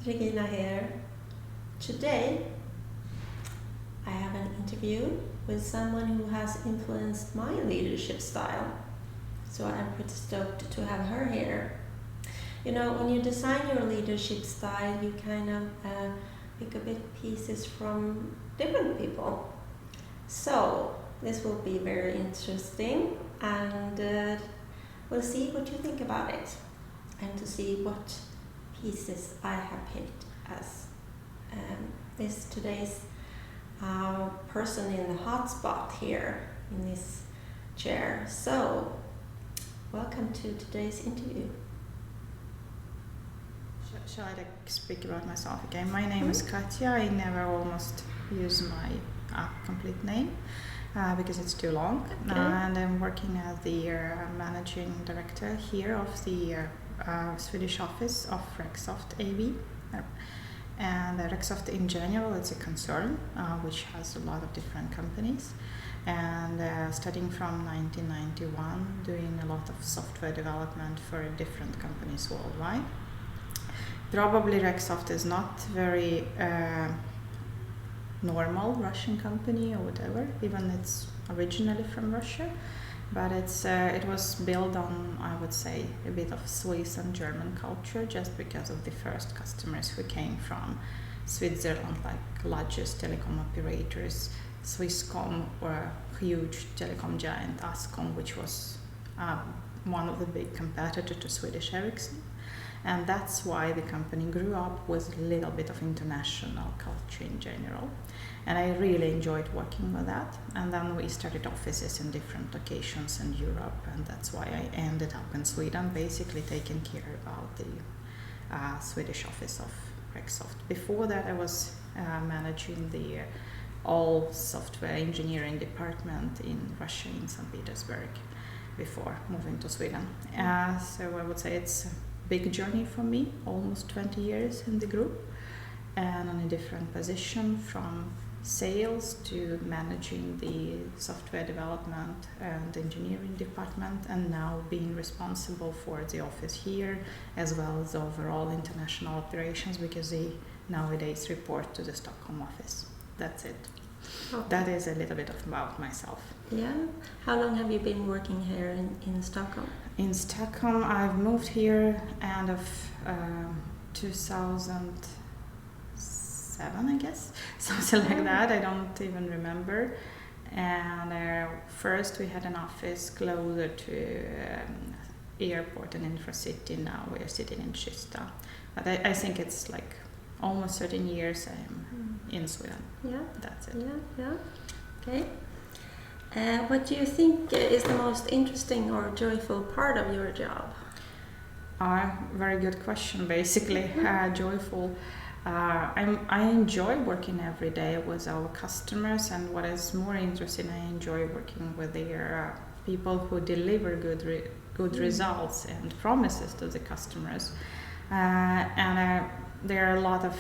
Regina here. Today I have an interview with someone who has influenced my leadership style. So I'm pretty stoked to have her here. You know, when you design your leadership style, you kind of pick a bit pieces from different people. So this will be very interesting, and we'll see what you think about it, and to see what pieces I have picked as this today's person in the hot spot here in this chair. So, welcome to today's interview. Shall I speak about myself again? My name is Katja. I never almost use my complete name because it's too long. Okay. And I'm working as the Managing Director here of the Swedish office of Rexsoft AB. And Rexsoft in general, it's a concern which has a lot of different companies. And starting from 1991, doing a lot of software development for different companies worldwide. Probably Rexsoft is not very normal Russian company or whatever, even it's originally from Russia, but it was built on, I would say, a bit of Swiss and German culture, just because of the first customers who came from Switzerland, like largest telecom operators, Swisscom, or a huge telecom giant Ascom, which was one of the big competitors to Swedish Ericsson. And that's why the company grew up with a little bit of international culture in general. And I really enjoyed working with that. And then we started offices in different locations in Europe, and that's why I ended up in Sweden, basically taking care about the Swedish office of Rexsoft. Before that, I was managing the all software engineering department in Russia, in St. Petersburg, before moving to Sweden. So I would say it's big journey for me, almost 20 years in the group, and on a different position from sales to managing the software development and engineering department, and now being responsible for the office here as well as overall international operations, because they nowadays report to the Stockholm office. That's it. Okay. That is a little bit about myself. Yeah. How long have you been working here in Stockholm? In Stockholm, I've moved here end of 2007, I guess, something like that. I don't even remember. And first we had an office closer to airport and Infracity. Now we're sitting in Kista. But I think it's like almost 13 years I'm in Sweden. Yeah. That's it. Yeah. Okay. What do you think is the most interesting or joyful part of your job? Very good question, basically. Joyful. I enjoy working every day with our customers, and what is more interesting, I enjoy working with the people who deliver good results and promises to the customers. There are a lot of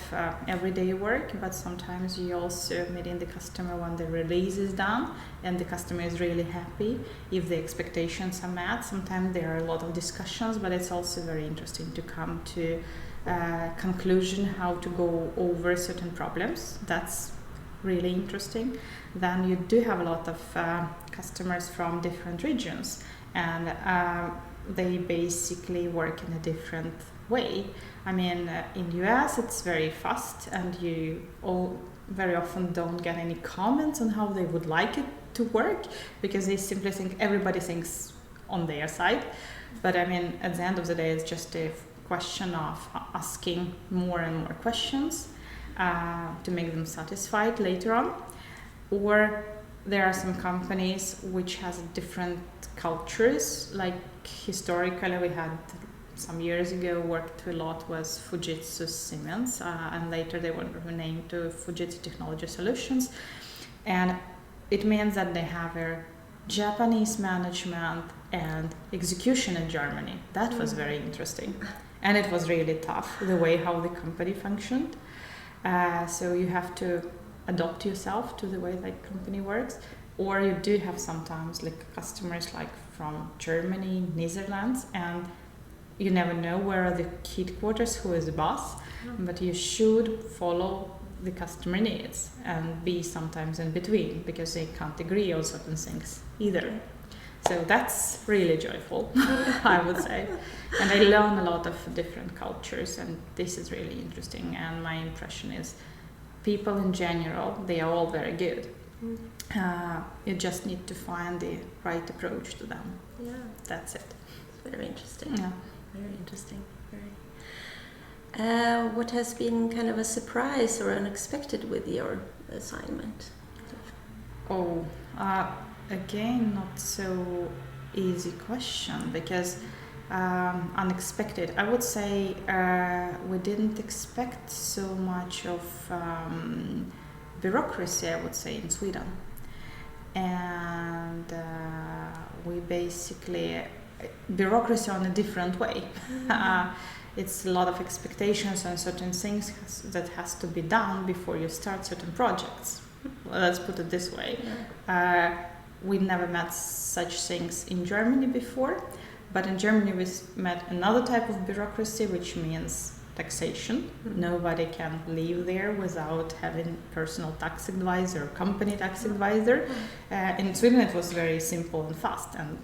everyday work, but sometimes you also meeting the customer when the release is done and the customer is really happy if the expectations are met. Sometimes there are a lot of discussions, but it's also very interesting to come to conclusion how to go over certain problems. That's really interesting. Then you do have a lot of customers from different regions, and they basically work in a different way. I mean, in US it's very fast, and you all very often don't get any comments on how they would like it to work, because they simply think everybody thinks on their side. But I mean, at the end of the day, it's just a question of asking more and more questions to make them satisfied later on. Or there are some companies which has different cultures, like historically we had some years ago worked a lot with Fujitsu Siemens, and later they were renamed to Fujitsu Technology Solutions. And it means that they have a Japanese management and execution in Germany. That was very interesting. And it was really tough, the way how the company functioned. So you have to adopt yourself to the way that company works. Or you do have sometimes like customers like from Germany, Netherlands, and you never know where are the headquarters, who is the boss, but you should follow the customer needs and be sometimes in between, because they can't agree on certain things either. So that's really joyful, I would say. And I learn a lot of different cultures, and this is really interesting. And my impression is people in general, they are all very good. You just need to find the right approach to them. Yeah. That's it. Very interesting. Yeah. Very interesting. What has been kind of a surprise or unexpected with your assignment? Oh, again, not so easy question, because unexpected. I would say we didn't expect so much of bureaucracy, I would say, in Sweden. And we basically, bureaucracy on a different way. It's a lot of expectations on certain things that has to be done before you start certain projects. Well, let's put it this way. We never met such things in Germany before, but in Germany we met another type of bureaucracy, which means taxation. Nobody can live there without having personal tax advisor or company tax advisor. In Sweden it was very simple and fast, and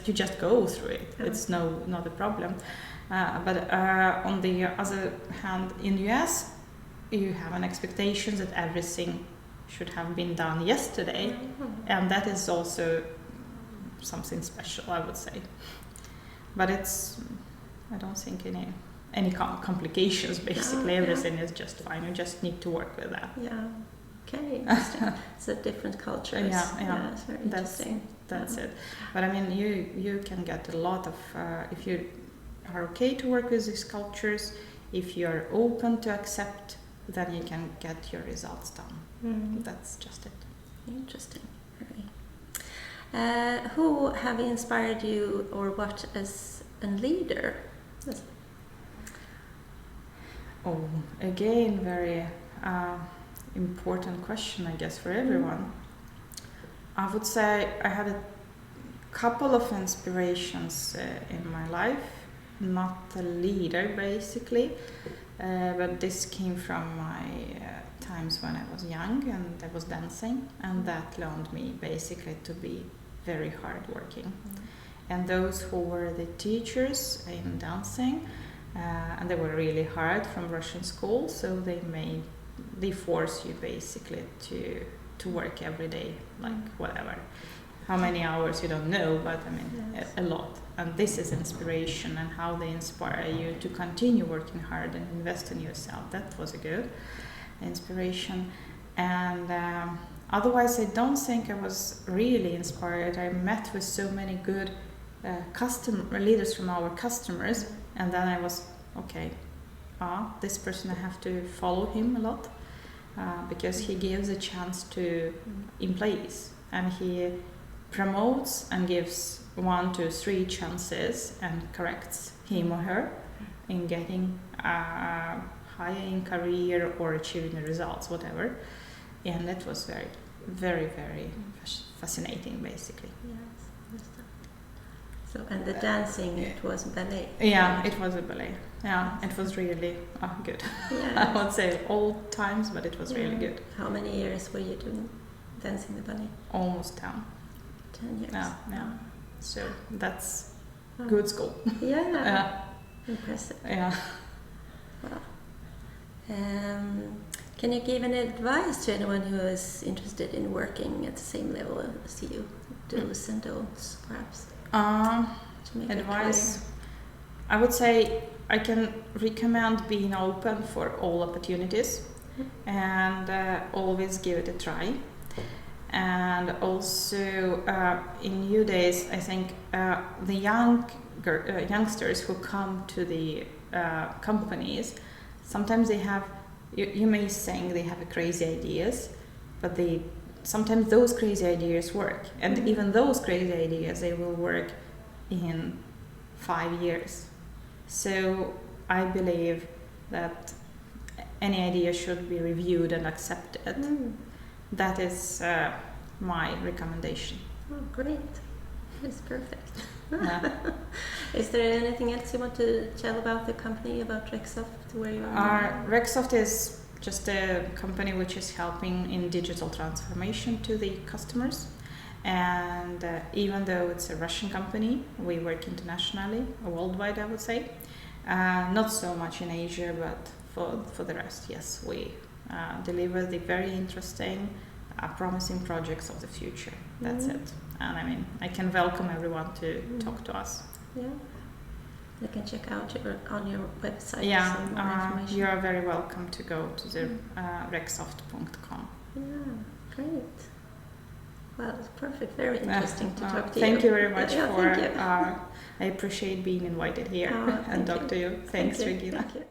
you just go through it. It's not a problem. But on the other hand, in US, you have an expectation that everything should have been done yesterday, and that is also something special, I would say. But I don't think any complications. Basically, everything is just fine. You just need to work with that. Yeah. Okay. Interesting. It's a different culture. Yeah. It's very interesting. That's it. But I mean, you can get a lot of if you are okay to work with these cultures, if you are open to accept, then you can get your results done. That's just it. Interesting. Who have inspired you, or what as a leader? Oh, again, very important question, I guess, for everyone. I would say I had a couple of inspirations in my life. Not a leader, basically, but this came from my times when I was young and I was dancing, and that learned me basically to be very hardworking. And those who were the teachers in dancing, and they were really hard from Russian school, so they force you basically to work every day, like whatever. How many hours you don't know, but I mean a lot. And this is inspiration, and how they inspire you to continue working hard and invest in yourself. That was a good inspiration. And otherwise, I don't think I was really inspired. I met with so many good customer leaders from our customers, and then I was this person, I have to follow him a lot because he gives a chance to employees, and he promotes and gives 1 to 3 chances and corrects him or her in getting higher in career or achieving the results, whatever. And that was very, very, very fascinating, basically. Yes. So, and the dancing, it was ballet. Yeah, it was a ballet. Yeah, it was really good. Yeah. I would say old times, but it was really good. How many years were you doing dancing the ballet? Almost 10. 10 years. Yeah. So that's good school. Yeah. Impressive. Yeah. Wow. Can you give any advice to anyone who is interested in working at the same level as you? Do's and don'ts, perhaps. Advice. I would say I can recommend being open for all opportunities and always give it a try. And also in new days, I think the youngsters who come to the companies, sometimes they have, you may think they have crazy ideas, but sometimes those crazy ideas work. And even those crazy ideas, they will work in 5 years. So I believe that any idea should be reviewed and accepted. That is my recommendation. Oh, great. That's perfect. Is there anything else you want to tell about the company, about Rexsoft, where you are? Rexsoft is just a company which is helping in digital transformation to the customers. And even though it's a Russian company, we work internationally, worldwide, I would say. Not so much in Asia, but for the rest, yes, we deliver the very interesting, promising projects of the future. That's it. And I mean, I can welcome everyone to talk to us. Yeah. They can check out on your website. Yeah, some more information. you are very welcome to go to the rexsoft.com. Yeah, great. Well, it's perfect. Very interesting to talk to you. Thank you very much Thank you. I appreciate being invited here and talk to you. Thanks, Regina. Thank you.